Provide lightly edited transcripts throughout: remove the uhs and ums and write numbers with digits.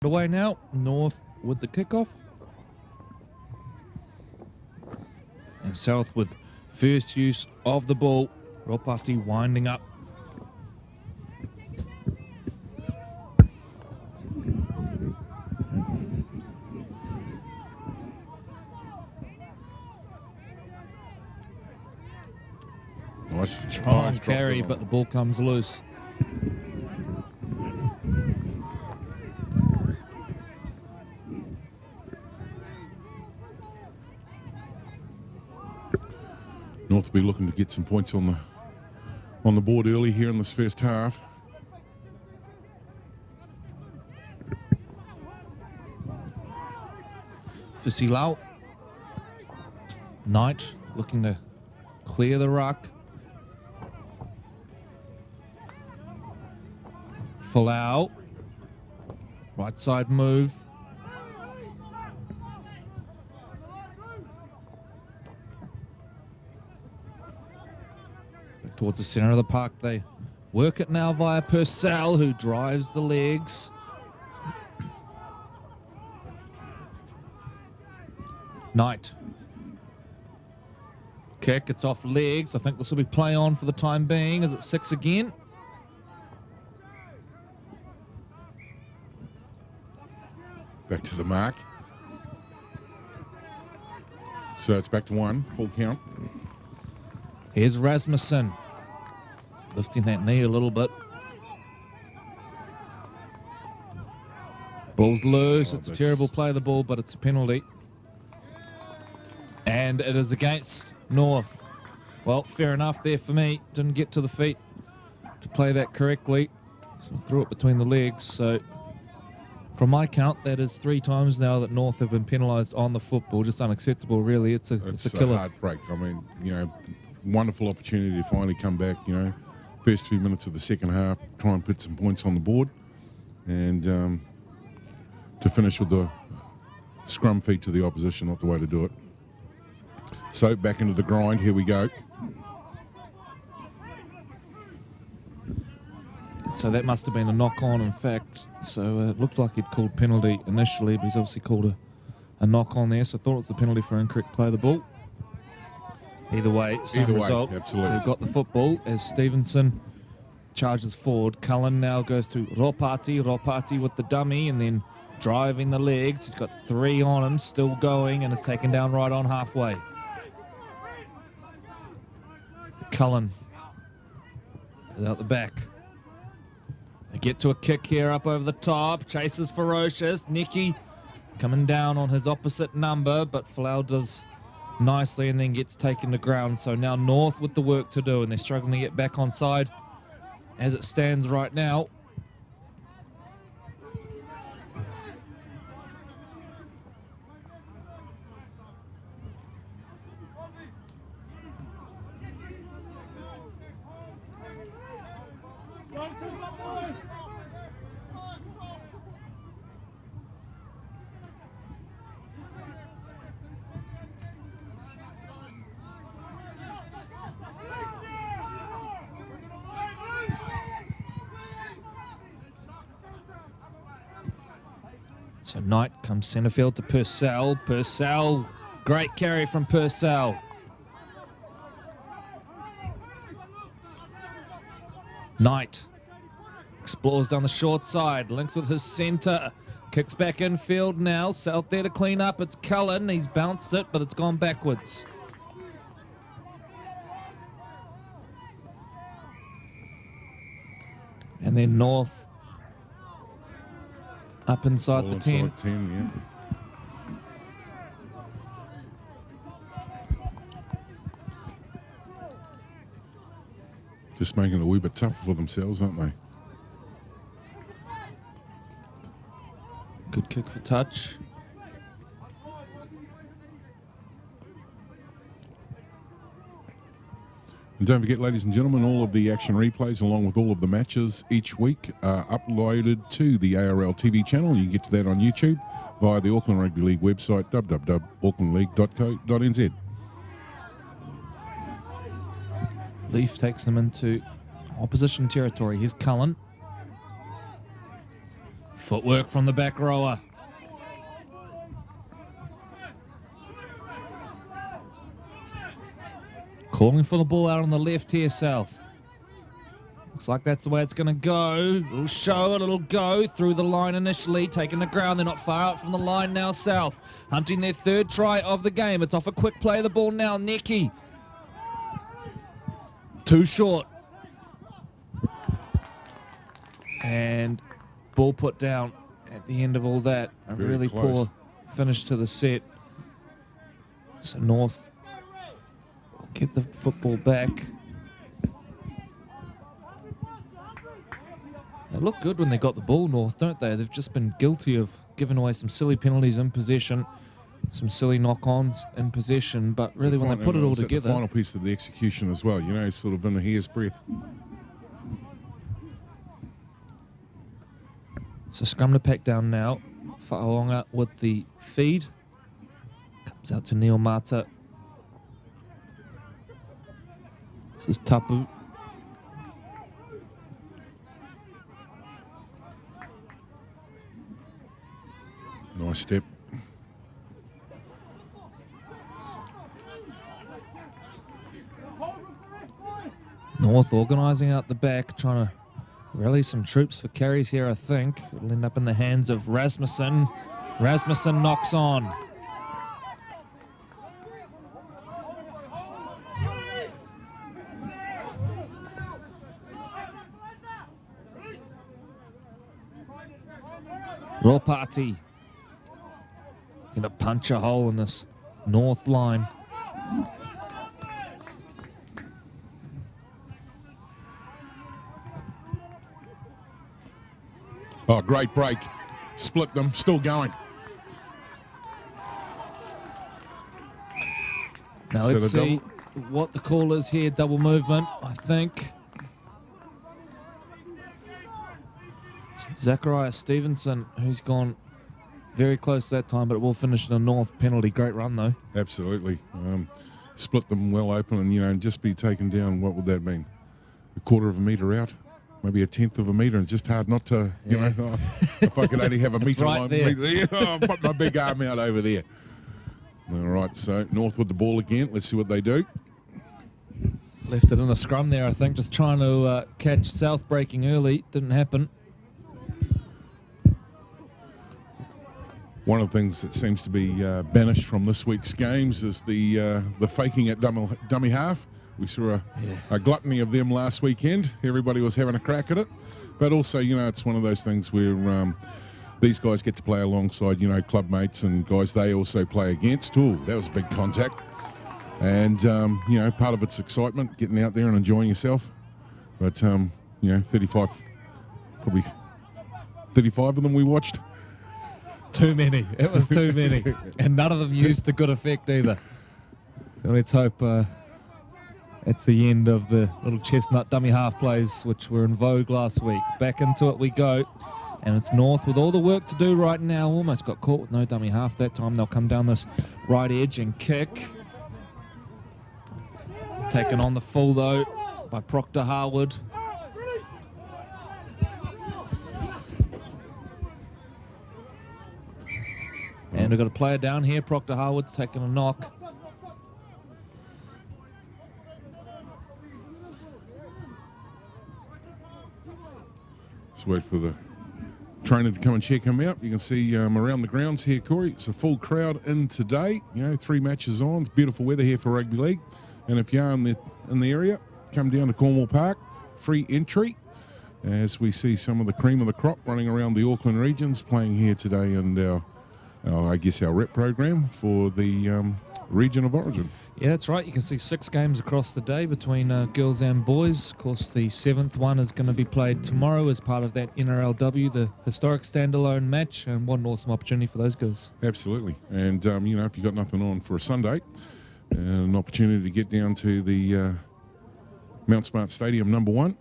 Away now, North with the kickoff. And South with first use of the ball. Ropati winding up. Nice. Try and carry, but the ball comes loose. North will be looking to get some points on the board early here in this first half. For Silau. Knight looking to clear the ruck. Folau. Right side move. Back towards the center of the park. They work it now via Purcell, who drives the legs. Knight. Kick, it's off legs. I think this will be play on for the time being. Is it 6 again? Back to the mark. So it's back to 1, full count. Here's Rasmussen. Lifting that knee a little bit. Ball's loose. It's a terrible play of the ball, but it's a penalty. And it is against North. Well, fair enough there for me. Didn't get to the feet to play that correctly. So threw it between the legs. So from my count, that is 3 times now that North have been penalised on the football. Just unacceptable, really. It's a killer. A hard break. I mean, wonderful opportunity to finally come back, first few minutes of the second half, try and put some points on the board. And to finish with the scrum feed to the opposition, not the way to do it. So back into the grind, here we go. So that must have been a knock-on, in fact. So it looked like he'd called penalty initially, but he's obviously called a knock-on there. So I thought it was the penalty for incorrect play of the ball. Either way, same result. Absolutely. They've got the football as Stevenson charges forward. Cullen now goes to Ropati. Ropati with the dummy and then driving the legs. He's got 3 on him, still going, and it's taken down right on halfway. Cullen is out the back. They get to a kick here up over the top. Chase is ferocious. Nicky coming down on his opposite number, but Folau does nicely and then gets taken to ground. So now North with the work to do, and they're struggling to get back on side as it stands right now. So Knight comes centre field to Purcell. Purcell, great carry from Purcell. Knight explores down the short side, links with his centre, kicks back infield now. South there to clean up. It's Cullen. He's bounced it, but it's gone backwards. And then North up inside the 10. 10, Just making it a wee bit tougher for themselves, aren't they? Good kick for touch. And don't forget, ladies and gentlemen, all of the action replays along with all of the matches each week are uploaded to the ARL TV channel. You can get to that on YouTube via the Auckland Rugby League website, www.aucklandleague.co.nz. Leaf takes them into opposition territory. Here's Cullen. Footwork from the back rower. Calling for the ball out on the left here, South. Looks like that's the way it's going to go. A little show, a little go through the line initially, taking the ground. They're not far out from the line now, South. Hunting their third try of the game. It's off a quick play of the ball now. Neki. Too short. And ball put down at the end of all that. A Very really close. poor finish to the set. So North will get the football back. They look good when they got the ball, North, don't they? They've just been guilty of giving away some silly penalties in possession, some silly knock-ons in possession, but really when they put it all together... The final piece of the execution as well, you know, sort of in a hair's breadth. So scrum to pack down now. Whaonga with the feed. Comes out to Neil Mata. This is Tapu. Nice step. North organising out the back, trying to rally some troops for carries here, I think. It'll end up in the hands of Rasmussen. Rasmussen knocks on. Ropati. Gonna punch a hole in this North line. Oh, great break. Split them, still going. Now So let's the see what the call is here. Double movement, I think. It's Zachariah Stevenson, who's gone very close that time, but it will finish in a North penalty. Great run, though. Absolutely. Split them well open and, you know, just be taken down. What would that mean? A quarter of a metre out? Maybe a tenth of a metre, and just hard not to, you know, if I could only have a metre right line. there. I'll put my big arm out over there. All right, so North with the ball again. Let's see what they do. Left it in a scrum there, I think, just trying to catch South breaking early. Didn't happen. One of the things that seems to be banished from this week's games is the faking at dummy half. We saw a gluttony of them last weekend. Everybody was having a crack at it. But also, you know, it's one of those things where these guys get to play alongside, you know, club mates and guys they also play against. Ooh, that was a big contact. And, you know, part of it's excitement, getting out there and enjoying yourself. But, you know, 35 of them we watched. Too many. It was too many. And none of them used to good effect either. So let's hope it's the end of the little chestnut dummy half plays, which were in vogue last week. Back into it we go. And it's North with all the work to do right now. Almost got caught with no dummy half that time. They'll come down this right edge and kick. Taken on the full, though, by Proctor Harwood. And we've got a player down here. Proctor Harwood's taking a knock. Just wait for the trainer to come and check him out. You can see around the grounds here, Corey. It's a full crowd in today. You know, 3 matches on. It's beautiful weather here for rugby league. And if you are in the area, come down to Cornwall Park. Free entry. As we see some of the cream of the crop running around the Auckland regions, playing here today in our rep program for the region of Origin. Yeah, that's right. You can see 6 games across the day between girls and boys. Of course, the 7th one is going to be played tomorrow as part of that NRLW, the historic standalone match, and what an awesome opportunity for those girls. Absolutely. And, you know, if you've got nothing on for a Sunday, an opportunity to get down to the Mount Smart Stadium #1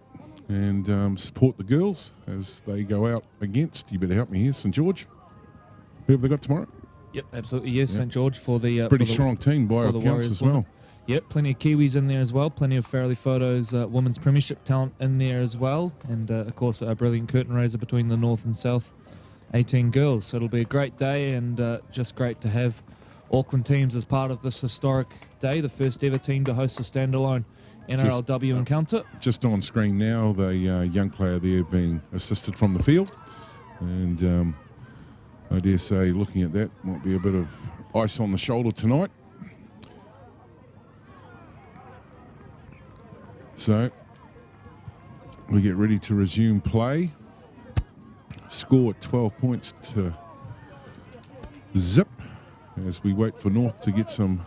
and support the girls as they go out against, you better help me here, St George. Who have they got tomorrow? Yep, absolutely. Yes, Yep. St George for the... Pretty strong team by our counts as well. Yep, plenty of Kiwis in there as well. Plenty of Farrelly Photos women's premiership talent in there as well. And, of course, a brilliant curtain raiser between the North and South 18 girls. So it'll be a great day, and just great to have Auckland teams as part of this historic day, the first ever team to host a standalone NRLW encounter. Just on screen now, the young player there being assisted from the field. And I dare say looking at that might be a bit of ice on the shoulder tonight. So we get ready to resume play. Score 12 points to zip as we wait for North to get some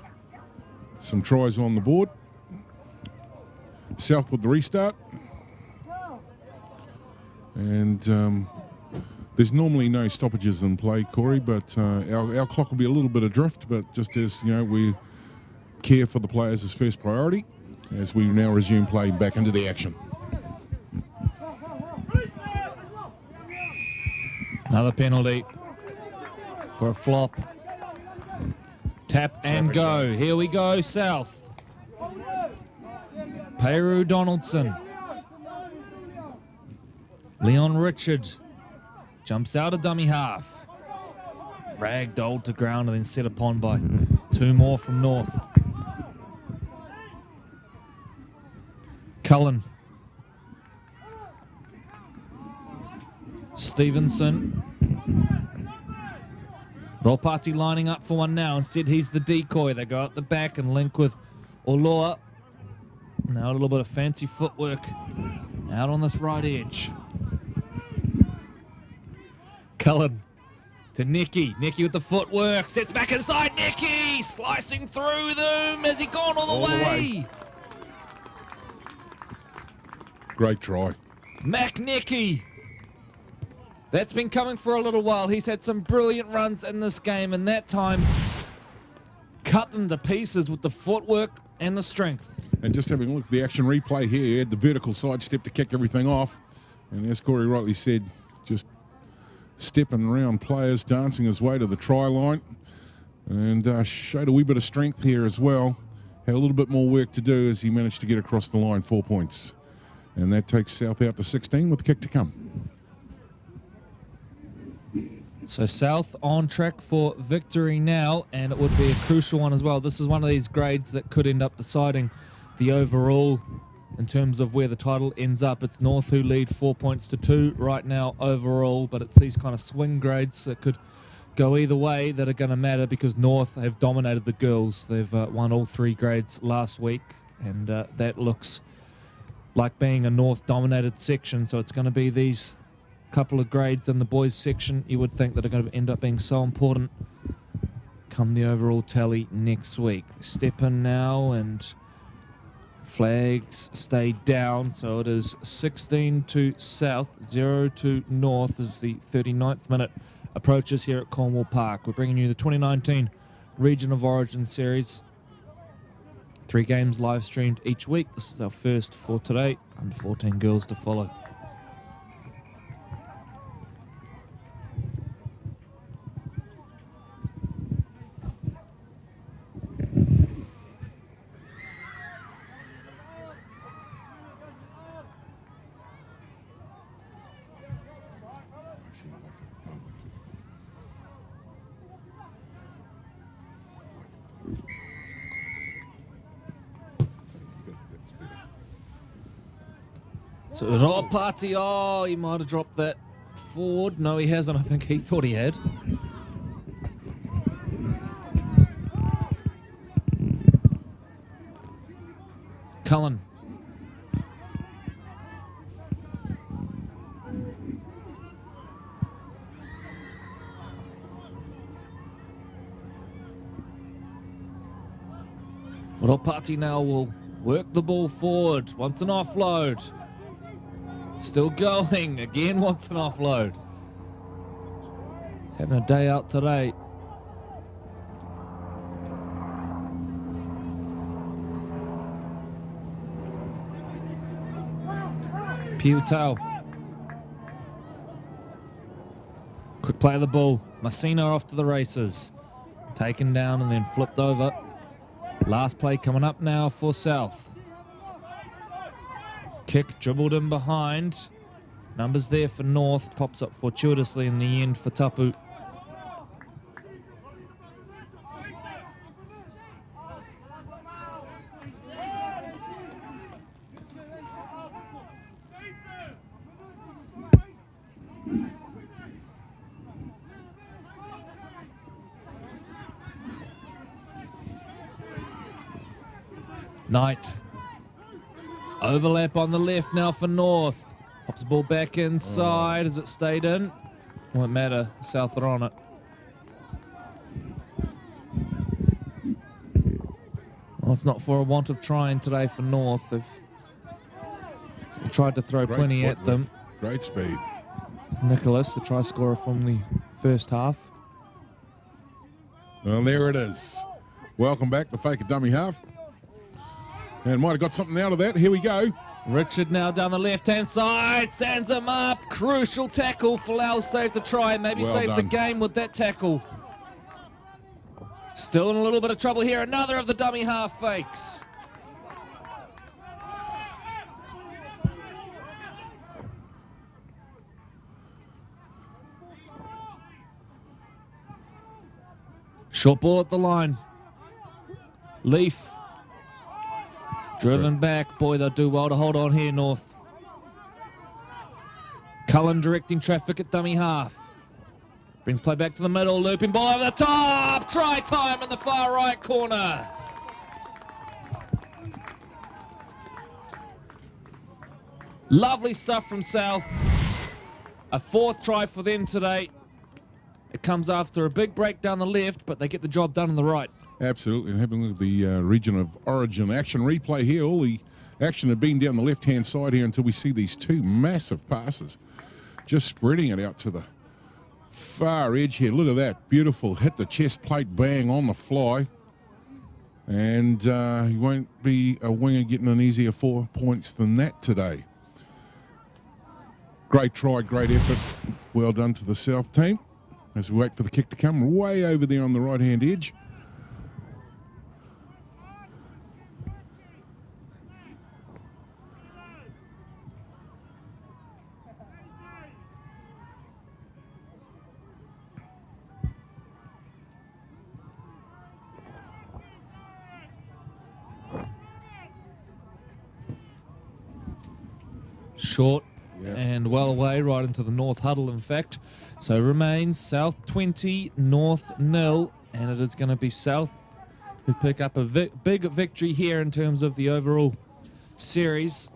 tries on the board. South with the restart. And there's normally no stoppages in play, Corey, but our clock will be a little bit adrift, but just as, you know, we care for the players as first priority as we now resume play back into the action. Another penalty for a flop. Tap and go. Here we go, South. Peru Donaldson. Leon Richard jumps out of dummy half. Ragdolled to ground and then set upon by two more from North. Cullen. Stevenson. Ropati lining up for one now. Instead, he's the decoy. They go out the back and link with Oloa. Now a little bit of fancy footwork out on this right edge. Cullen to Nicky. Nicky with the footwork. Steps back inside. Nicky slicing through them. Has he gone all the way? Great try. Mac Nicky. That's been coming for a little while. He's had some brilliant runs in this game, and that time cut them to pieces with the footwork and the strength. And just having a look at the action replay here, he had the vertical sidestep to kick everything off. And as Corey rightly said, just stepping around players, dancing his way to the try line. And showed a wee bit of strength here as well. Had a little bit more work to do as he managed to get across the line, 4 points. And that takes South out to 16 with the kick to come. So South on track for victory now, and it would be a crucial one as well. This is one of these grades that could end up deciding the overall in terms of where the title ends up. It's North who lead 4 points to 2 right now overall, but it's these kind of swing grades that could go either way that are going to matter because North have dominated the girls. They've won all 3 grades last week, and that looks like being a North-dominated section, so it's going to be these couple of grades in the boys section you would think that are going to end up being so important come the overall tally next week. Step in now and flags stay down, so it is 16 to South, 0 to North as the 39th minute approaches here at Cornwall Park. We're bringing you the 2019 Region of Origin series. 3 games live streamed each week. This is our first for today. Under 14 girls to follow. So Ropati, oh, he might have dropped that forward. No, he hasn't. I think he thought he had. Cullen. Ropati now will work the ball forward. Wants an offload. Still going. Again wants an offload. He's having a day out today. Piutau. Quick play of the ball. Massina off to the races. Taken down and then flipped over. Last play coming up now for South. Kick dribbled in behind. Numbers there for North. Pops up fortuitously in the end for Tapu. Knight. Overlap on the left now for North. Pops the ball back inside. Has it stayed in? Won't matter. South are on it. Well, it's not for a want of trying today for North. They've tried to throw plenty at them. Great speed. It's Nicholas, the try scorer from the first half. Well, there it is. Welcome back, the fake a dummy half. And might have got something out of that. Here we go. Richard now down the left-hand side, stands him up. Crucial tackle. Folau saved the try, maybe Well saved the done. game with that tackle. Still in a little bit of trouble here. Another of the dummy half fakes. Short ball at the line. Leaf. Driven back. Boy, they'll do well to hold on here, North. Cullen directing traffic at dummy half. Brings play back to the middle. Looping ball over the top. Try time in the far right corner. Lovely stuff from South. A fourth try for them today. It comes after a big break down the left, but they get the job done on the right. Absolutely. And having a look at the region of Origin action replay here, all the action had been down the left-hand side here until we see these two massive passes. Just spreading it out to the far edge here. Look at that. Beautiful. Hit the chest plate, bang, on the fly. And you won't be a winger getting an easier 4 points than that today. Great try, great effort. Well done to the South team. As we wait for the kick to come, way over there on the right-hand edge. Short and well away, right into the North huddle, in fact. So remains South 20, North 0, and it is going to be South who pick up a big victory here in terms of the overall series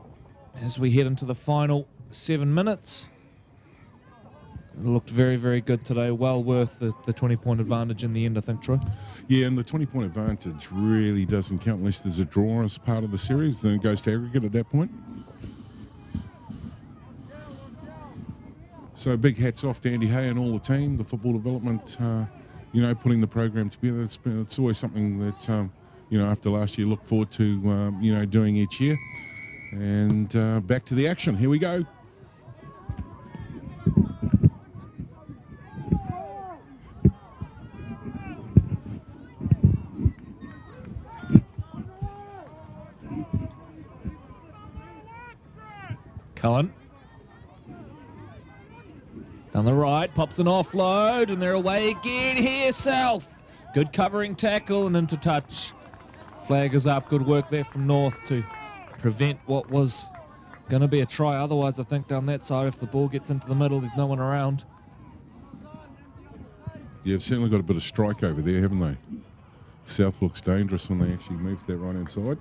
as we head into the final 7 minutes. It looked very, very good today. Well worth the 20-point advantage in the end, I think, Troy. Yeah, and the 20-point advantage really doesn't count unless there's a draw as part of the series. Then it goes to aggregate at that point. So big hats off to Andy Hay and all the team, the football development, putting the program together. It's always something that, after last year, look forward to, doing each year. And back to the action. Here we go. Cullen. Down the right, pops an offload, and they're away again here, South. Good covering tackle and into touch. Flag is up. Good work there from North to prevent what was going to be a try. Otherwise, I think down that side, if the ball gets into the middle, there's no one around. Yeah, they've certainly got a bit of strike over there, haven't they? South looks dangerous when they actually move to that right-hand side.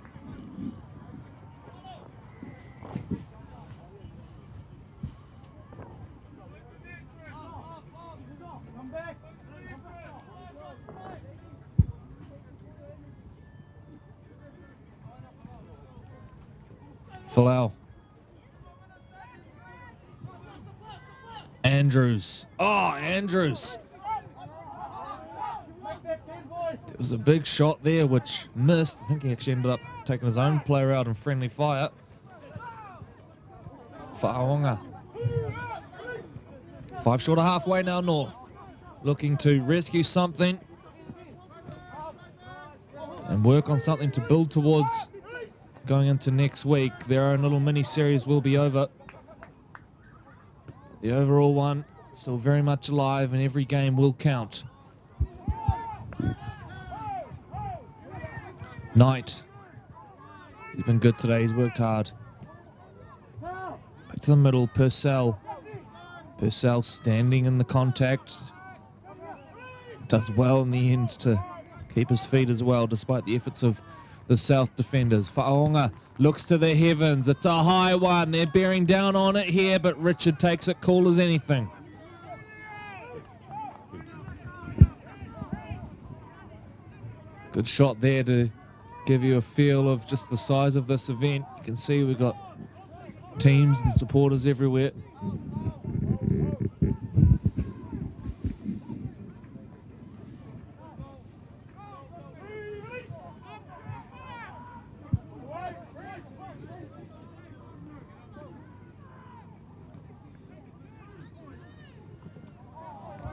Folau. Andrews. Oh, Andrews. There was a big shot there which missed. I think he actually ended up taking his own player out in friendly fire. Fa'aonga. 5 short of halfway now, North. Looking to rescue something and work on something to build towards going into next week. Their own little mini-series will be over. the overall one still very much alive, and every game will count. Knight. He's been good today. He's worked hard. Back to the middle. Purcell. Purcell standing in the contact. Does well in the end to keep his feet as well, despite the efforts of the South defenders. Fa'aonga looks to the heavens. It's a high one. They're bearing down on it here, but Richard takes it cool as anything. Good shot there to give you a feel of just the size of this event. You can see we've got teams and supporters everywhere.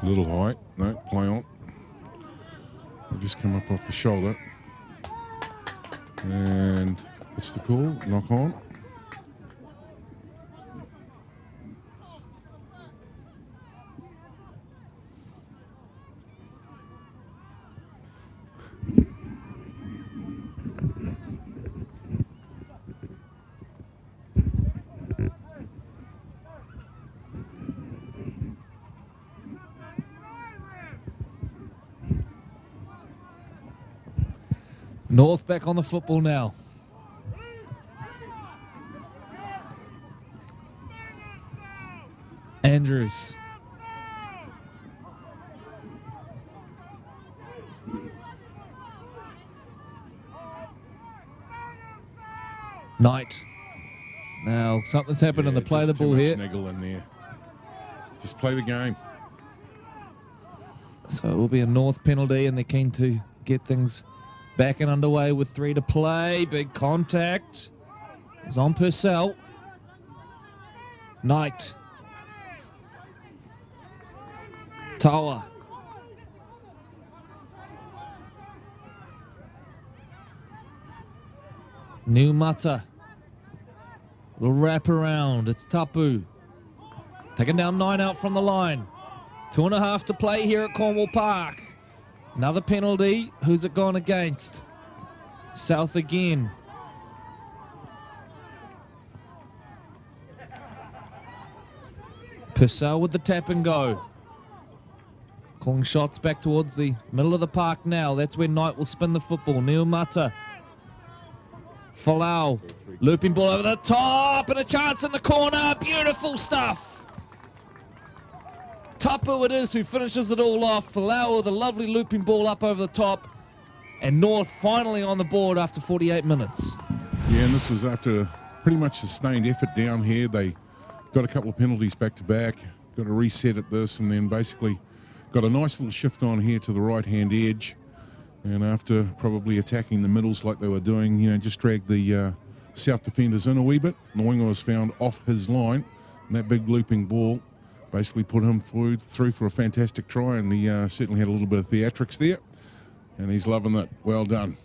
A little high. No, play on. We'll just come up off the shoulder. And what's the call? Knock on. North back on the football now. Andrews. Knight. Now, something's happened in the play of the ball here. Niggle in there. Just play the game. So it will be a North penalty, and they're keen to get things back and underway with 3 to play. Big contact. It's on Purcell. Knight. Tawa. New Mata. Little wrap around. It's Tapu. Taking down 9 out from the line. 2.5 to play here at Cornwall Park. Another penalty. Who's it gone against? South again. Purcell with the tap and go. Calling shots back towards the middle of the park now. That's where Knight will spin the football. Neil Mata. Falau. Looping ball over the top and a chance in the corner. Beautiful stuff. Tapu it is who finishes it all off. Falau with a lovely looping ball up over the top. And North finally on the board after 48 minutes. Yeah, and this was after pretty much sustained effort down here. They got a couple of penalties back to back, got a reset at this, and then basically got a nice little shift on here to the right-hand edge. And after probably attacking the middles like they were doing, you know, just dragged the South defenders in a wee bit. Nwinga was found off his line, and that big looping ball basically put him through for a fantastic try, and he certainly had a little bit of theatrics there, and he's loving it. Well done.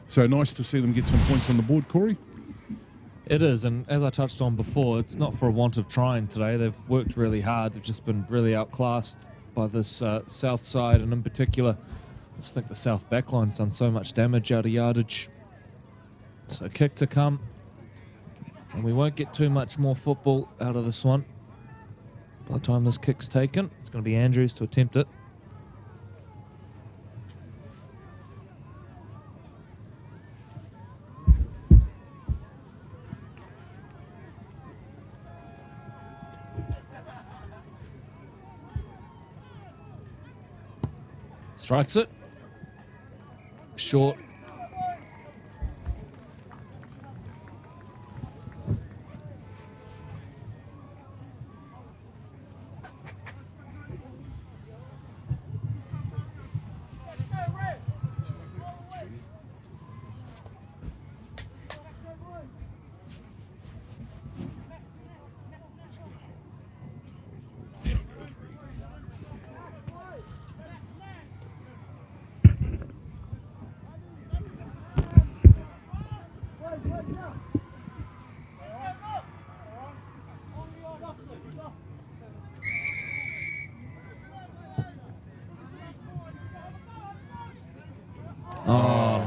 So nice to see them get some points on the board, Corey. It is, and as I touched on before, it's not for a want of trying today. They've worked really hard. They've just been really outclassed by this South side, and in particular, I just think the South backline's done so much damage out of yardage. So kick to come. And we won't get too much more football out of this one. By the time this kick's taken, it's going to be Andrews to attempt it. Strikes it. Short.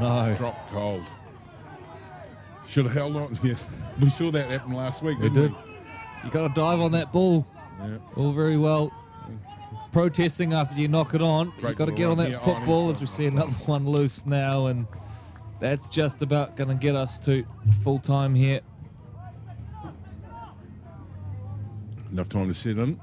no. Dropped cold. Should have held on. Yeah. We saw that happen last week, We didn't did. You got to dive on that ball. we? Yeah. All very well. Protesting after you knock it on. But Great you've got to little get on run that here. football He's as we got- see another one loose now. And that's just about going to get us to full time here. Enough time to sit in.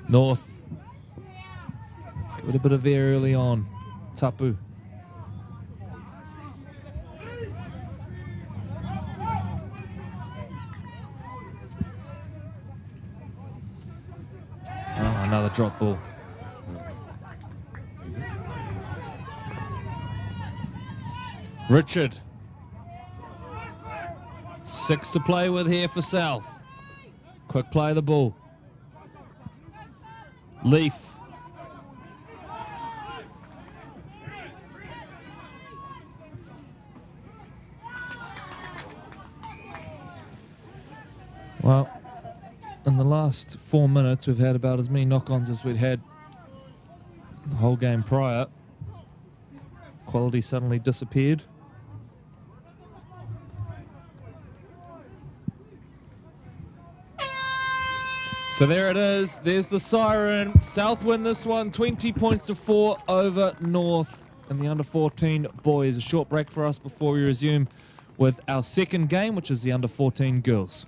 North. Give it a bit of air early on. Tapu. Oh, another drop ball. Richard. 6 to play with here for South. Quick play of the ball. Leaf. Well, in the last 4 minutes, we've had about as many knock-ons as we'd had the whole game prior. Quality suddenly disappeared. So there it is. There's the siren. South win this one, 20 points to 4 over North in the under-14 boys. A short break for us before we resume with our second game, which is the under-14 girls.